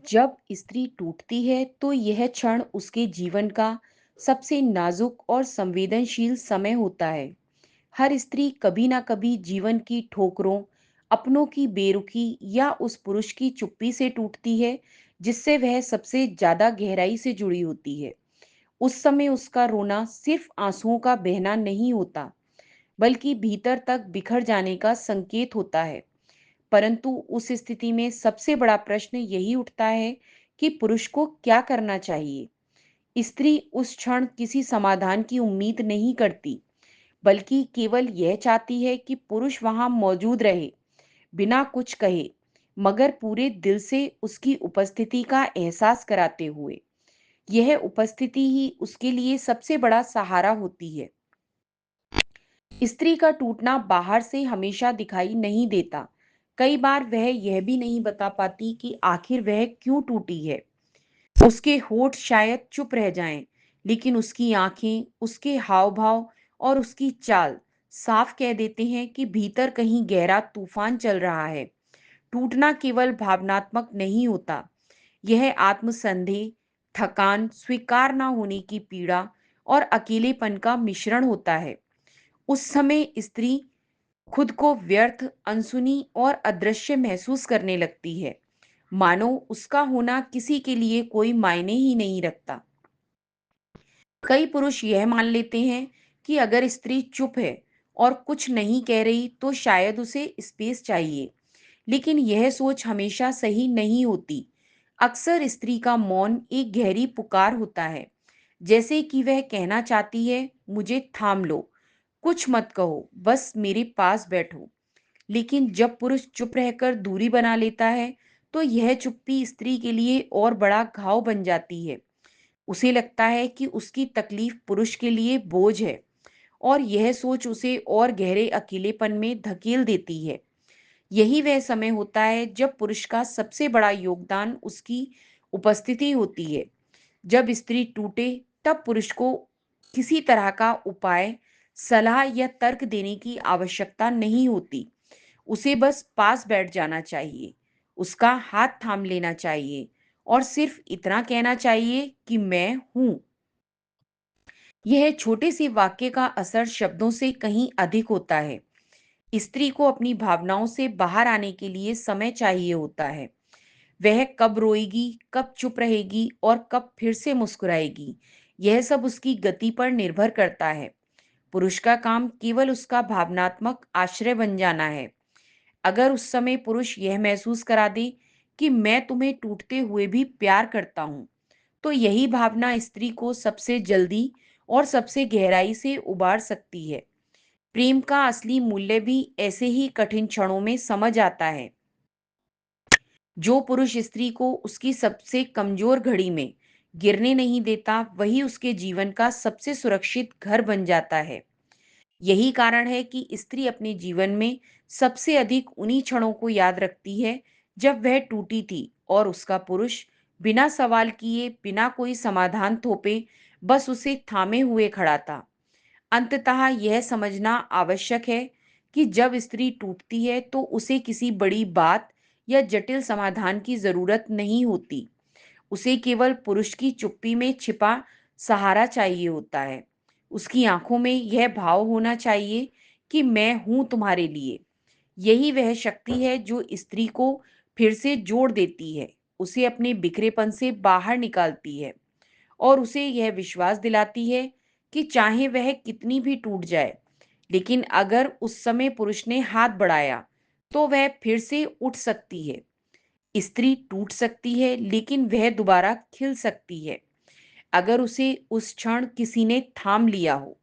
जब स्त्री टूटती है तो यह क्षण उसके जीवन का सबसे नाजुक और संवेदनशील समय होता है। हर स्त्री कभी ना कभी जीवन की ठोकरों, अपनों की बेरुखी या उस पुरुष की चुप्पी से टूटती है जिससे वह सबसे ज्यादा गहराई से जुड़ी होती है। उस समय उसका रोना सिर्फ आंसुओं का बहना नहीं होता, बल्कि भीतर तक बिखर जाने का संकेत होता है। परंतु उस स्थिति में सबसे बड़ा प्रश्न यही उठता है कि पुरुष को क्या करना चाहिए। स्त्री उस क्षण किसी समाधान की उम्मीद नहीं करती, बल्कि केवल यह चाहती है कि पुरुष वहां मौजूद रहे, बिना कुछ कहे, मगर पूरे दिल से उसकी उपस्थिति का एहसास कराते हुए। यह उपस्थिति ही उसके लिए सबसे बड़ा सहारा होती है। स्त्री का टूटना बाहर से हमेशा दिखाई नहीं देता। कई बार वह यह भी नहीं बता पाती कि आखिर वह क्यों टूटी है। उसके होठ शायद चुप रह जाएं, लेकिन उसकी आंखें, उसके हाव भाव और उसकी चाल साफ कह देते हैं कि भीतर कहीं गहरा तूफान चल रहा है। टूटना केवल भावनात्मक नहीं होता, यह आत्मसंदेह, थकान, स्वीकार न होने की पीड़ा और अकेलेपन का मिश्रण होता है। उस समय स्त्री खुद को व्यर्थ, अनसुनी और अदृश्य महसूस करने लगती है, मानो उसका होना किसी के लिए कोई मायने ही नहीं रखता। कई पुरुष यह मान लेते हैं कि अगर स्त्री चुप है और कुछ नहीं कह रही तो शायद उसे स्पेस चाहिए, लेकिन यह सोच हमेशा सही नहीं होती। अक्सर स्त्री का मौन एक गहरी पुकार होता है, जैसे कि वह कहना चाहती है, मुझे थाम लो, कुछ मत कहो, बस मेरे पास बैठो। लेकिन जब पुरुष चुप रहकर दूरी बना लेता है, तो यह चुप्पी स्त्री के लिए और बड़ा घाव बन जाती है। उसे लगता है कि उसकी तकलीफ पुरुष के लिए बोझ है, और यह सोच उसे और गहरे अकेलेपन में धकेल देती है। यही वह समय होता है जब पुरुष का सबसे बड़ा योगदान उसकी उपस्थिति होती है। जब स्त्री टूटे, तब पुरुष को किसी तरह का उपाय, सलाह या तर्क देने की आवश्यकता नहीं होती। उसे बस पास बैठ जाना चाहिए, उसका हाथ थाम लेना चाहिए और सिर्फ इतना कहना चाहिए कि मैं हूं। यह छोटे से वाक्य का असर शब्दों से कहीं अधिक होता है। स्त्री को अपनी भावनाओं से बाहर आने के लिए समय चाहिए होता है। वह कब रोएगी, कब चुप रहेगी और कब फिर से मुस्कुराएगी, यह सब उसकी गति पर निर्भर करता है। पुरुष का काम केवल उसका भावनात्मक आश्रय बन जाना है। अगर उस समय पुरुष यह महसूस करा दे कि मैं तुम्हें टूटते हुए भी प्यार करता हूं, तो यही भावना स्त्री को सबसे जल्दी और सबसे गहराई से उबार सकती है। प्रेम का असली मूल्य भी ऐसे ही कठिन क्षणों में समझ आता है। जो पुरुष स्त्री को उसकी सबसे कमजोर घड़ी में गिरने नहीं देता, वही उसके जीवन का सबसे सुरक्षित घर बन जाता है। यही कारण है कि स्त्री अपने जीवन में सबसे अधिक उन्हीं क्षणों को याद रखती है जब वह टूटी थी और उसका पुरुष बिना सवाल किए, बिना कोई समाधान थोपे, बस उसे थामे हुए खड़ा था। अंततः यह समझना आवश्यक है कि जब स्त्री टूटती है तो उसे किसी बड़ी बात या जटिल समाधान की जरूरत नहीं होती। उसे केवल पुरुष की चुप्पी में छिपा सहारा चाहिए होता है। उसकी आंखों में यह भाव होना चाहिए कि मैं हूं तुम्हारे लिए। यही वह शक्ति है जो स्त्री को फिर से जोड़ देती है, उसे अपने बिखरेपन से बाहर निकालती है और उसे यह विश्वास दिलाती है कि चाहे वह कितनी भी टूट जाए, लेकिन अगर उस समय पुरुष ने हाथ बढ़ाया, तो वह फिर से उठ सकती है। स्त्री टूट सकती है, लेकिन वह दोबारा खिल सकती है, अगर उसे उस क्षण किसी ने थाम लिया हो।